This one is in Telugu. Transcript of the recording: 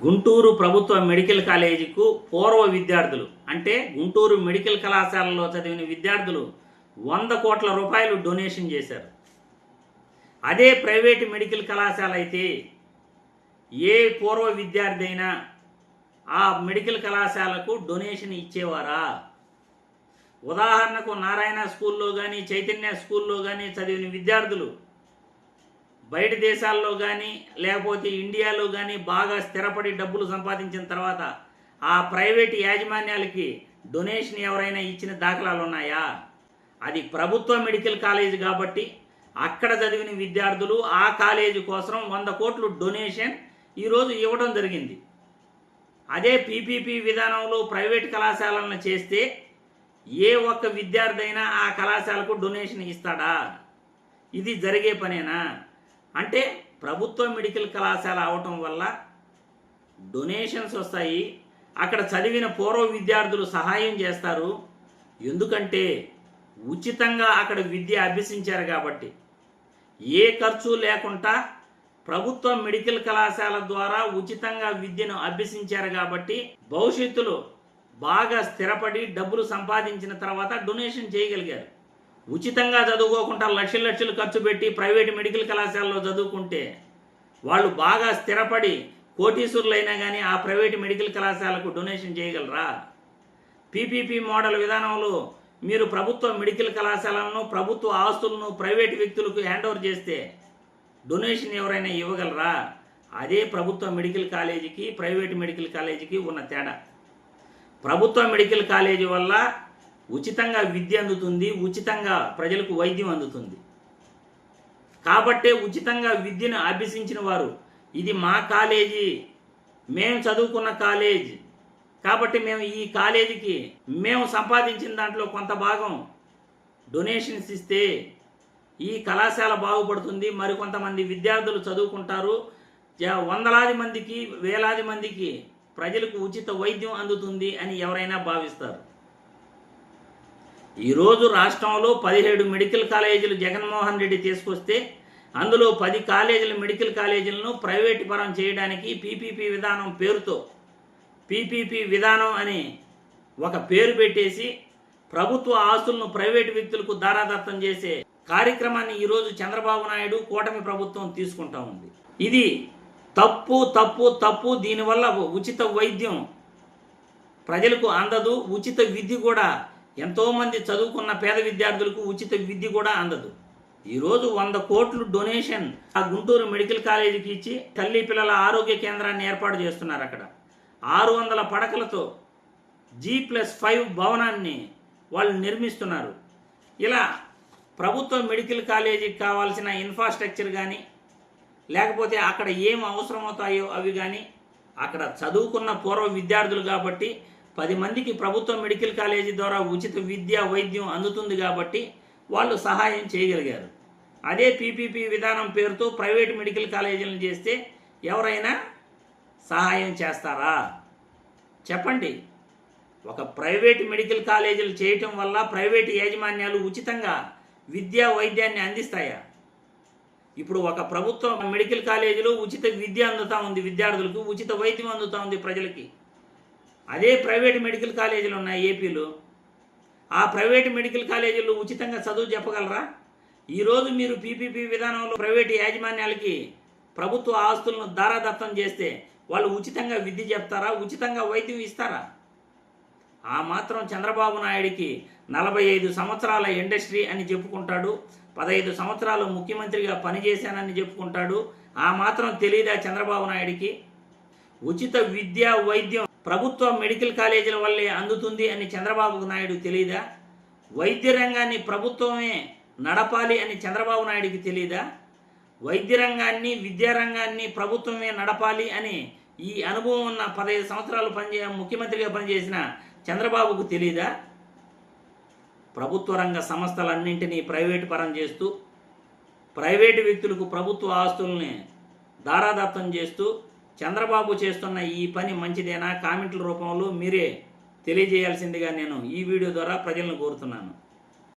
గుంటూరు ప్రభుత్వ మెడికల్ కాలేజీకు పూర్వ విద్యార్థులు అంటే గుంటూరు మెడికల్ కళాశాలలో చదివిన విద్యార్థులు 100 కోట్ల రూపాయలు డొనేషన్ చేశారు. అదే ప్రైవేటు మెడికల్ కళాశాల అయితే ఏ పూర్వ విద్యార్థి అయినా ఆ మెడికల్ కళాశాలకు డొనేషన్ ఇచ్చేవారా? ఉదాహరణకు నారాయణ స్కూల్లో కానీ చైతన్య స్కూల్లో కానీ చదివిన విద్యార్థులు బయట దేశాల్లో కానీ లేకపోతే ఇండియాలో కానీ బాగా స్థిరపడి డబ్బులు సంపాదించిన తర్వాత ఆ ప్రైవేట్ యాజమాన్యాలకి డొనేషన్ ఎవరైనా ఇచ్చిన దాఖలాలు ఉన్నాయా? అది ప్రభుత్వ మెడికల్ కాలేజీ కాబట్టి అక్కడ చదివిన విద్యార్థులు ఆ కాలేజీ కోసం 100 కోట్లు డొనేషన్ ఈరోజు ఇవ్వడం జరిగింది. అదే పీపీపీ విధానంలో ప్రైవేట్ కళాశాలను చేస్తే ఏ ఒక్క విద్యార్థి అయినా ఆ కళాశాలకు డొనేషన్ ఇస్తాడా? ఇది జరిగే పనేనా? అంటే ప్రభుత్వ మెడికల్ కళాశాల అవటం వల్ల డొనేషన్స్ వస్తాయి. అక్కడ చదివిన పూర్వ విద్యార్థులు సహాయం చేస్తారు. ఎందుకంటే ఉచితంగా అక్కడ విద్య అభ్యసించారు కాబట్టి. ఏ ఖర్చు లేకుండా ప్రభుత్వ మెడికల్ కళాశాల ద్వారా ఉచితంగా విద్యను అభ్యసించారు కాబట్టి భవిష్యత్తులో బాగా స్థిరపడి డబ్బులు సంపాదించిన తర్వాత డొనేషన్ చేయగలిగారు. ఉచితంగా చదువుకోకుండా లక్షలు ఖర్చు పెట్టి ప్రైవేట్ మెడికల్ కళాశాలలో చదువుకుంటే వాళ్ళు బాగా స్థిరపడి కోటీశ్వరులైనా కానీ ఆ ప్రైవేట్ మెడికల్ కళాశాలకు డొనేషన్ చేయగలరా? పీపీపీ మోడల్ విధానంలో మీరు ప్రభుత్వ మెడికల్ కళాశాలను ప్రభుత్వ ఆస్తులను ప్రైవేట్ వ్యక్తులకు హ్యాండ్ ఓవర్ చేస్తే డొనేషన్ ఎవరైనా ఇవ్వగలరా? అదే ప్రభుత్వ మెడికల్ కాలేజీకి ప్రైవేట్ మెడికల్ కాలేజీకి ఉన్న తేడా. ప్రభుత్వ మెడికల్ కాలేజీ వల్ల ఉచితంగా విద్య అందుతుంది, ఉచితంగా ప్రజలకు వైద్యం అందుతుంది. కాబట్టే ఉచితంగా విద్యను అభ్యసించిన వారు ఇది మా కాలేజీ, మేము చదువుకున్న కాలేజ్ కాబట్టి మేము ఈ కాలేజీకి మేము సంపాదించిన దాంట్లో కొంత భాగం డొనేషన్స్ ఇస్తే ఈ కళాశాల బాగుపడుతుంది, మరికొంతమంది విద్యార్థులు చదువుకుంటారు, వందలాది మందికి వేలాది మందికి ప్రజలకు ఉచిత వైద్యం అందుతుంది అని ఎవరైనా భావిస్తారు. ఈరోజు రాష్ట్రంలో 17 మెడికల్ కాలేజీలు జగన్మోహన్ రెడ్డి తీసుకొస్తే అందులో 10 కాలేజీల మెడికల్ కాలేజీలను ప్రైవేటు పరం చేయడానికి పీపీపీ విధానం పేరుతో పీపీపీ విధానం అని ఒక పేరు పెట్టేసి ప్రభుత్వ ఆస్తులను ప్రైవేటు వ్యక్తులకు దారాదత్తం చేసే కార్యక్రమాన్ని ఈరోజు చంద్రబాబు నాయుడు కూటమి ప్రభుత్వం తీసుకుంటా ఉంది. ఇది తప్పు తప్పు తప్పు. దీనివల్ల ఉచిత వైద్యం ప్రజలకు అందదు, ఉచిత విద్య కూడా ఎంతోమంది చదువుకున్న పేద విద్యార్థులకు ఉచిత విద్య కూడా అందదు. ఈరోజు 100 కోట్లు డొనేషన్ ఆ గుంటూరు మెడికల్ కాలేజీకి ఇచ్చి తల్లి పిల్లల ఆరోగ్య కేంద్రాన్ని ఏర్పాటు చేస్తున్నారు. అక్కడ 600 పడకలతో G+5 భవనాన్ని వాళ్ళు నిర్మిస్తున్నారు. ఇలా ప్రభుత్వ మెడికల్ కాలేజీకి కావాల్సిన ఇన్ఫ్రాస్ట్రక్చర్ కానీ లేకపోతే అక్కడ ఏం అవసరమవుతాయో అవి కానీ అక్కడ చదువుకున్న పూర్వ విద్యార్థులు కాబట్టి 10 మందికి ప్రభుత్వ మెడికల్ కాలేజీ ద్వారా ఉచిత విద్య వైద్యం అందుతుంది కాబట్టి వాళ్ళు సహాయం చేయగలిగారు. అదే పీపీపీ విధానం పేరుతో ప్రైవేట్ మెడికల్ కాలేజీలను చేస్తే ఎవరైనా సహాయం చేస్తారా? చెప్పండి. ఒక ప్రైవేట్ మెడికల్ కాలేజీలు చేయటం వల్ల ప్రైవేటు యాజమాన్యాలు ఉచితంగా విద్యా వైద్యాన్ని అందిస్తాయా? ఇప్పుడు ఒక ప్రభుత్వ మెడికల్ కాలేజీలో ఉచిత విద్య అందుతూ ఉంది, విద్యార్థులకు ఉచిత వైద్యం అందుతూ ఉంది ప్రజలకి. అదే ప్రైవేట్ మెడికల్ కాలేజీలు ఉన్నాయి ఏపీలో. ఆ ప్రైవేట్ మెడికల్ కాలేజీల్లో ఉచితంగా చదువు చెప్పగలరా? ఈరోజు మీరు పీపీపీ విధానంలో ప్రైవేటు యాజమాన్యాలకి ప్రభుత్వ ఆస్తులను దారాదత్తం చేస్తే వాళ్ళు ఉచితంగా విద్య చెప్తారా? ఉచితంగా వైద్యం ఇస్తారా? ఆ మాత్రం చంద్రబాబు నాయుడికి 45 సంవత్సరాల ఇండస్ట్రీ అని చెప్పుకుంటాడు, 15 సంవత్సరాలు ముఖ్యమంత్రిగా పనిచేశానని చెప్పుకుంటాడు. ఆ మాత్రం తెలియదా చంద్రబాబు నాయుడికి? ఉచిత విద్య వైద్యం ప్రభుత్వ మెడికల్ కాలేజీల వల్లే అందుతుంది అని చంద్రబాబు నాయుడు తెలియదా? వైద్య రంగాన్ని ప్రభుత్వమే నడపాలి అని చంద్రబాబు నాయుడికి తెలియదా? వైద్య రంగాన్ని విద్యారంగాన్ని ప్రభుత్వమే నడపాలి అని ఈ అనుభవం ఉన్న 15 సంవత్సరాలు ముఖ్యమంత్రిగా పనిచేసిన చంద్రబాబుకు తెలియదా? ప్రభుత్వ రంగ సంస్థలన్నింటినీ ప్రైవేటు పరం చేస్తూ ప్రైవేటు వ్యక్తులకు ప్రభుత్వ ఆస్తుల్ని దారాదత్తం చేస్తూ చంద్రబాబు చేస్తున్న ఈ పని మంచిదేనా? కామెంట్ల రూపంలో మీరే తెలియజేయాల్సిందిగా నేను ఈ వీడియో ద్వారా ప్రజలను కోరుతున్నాను.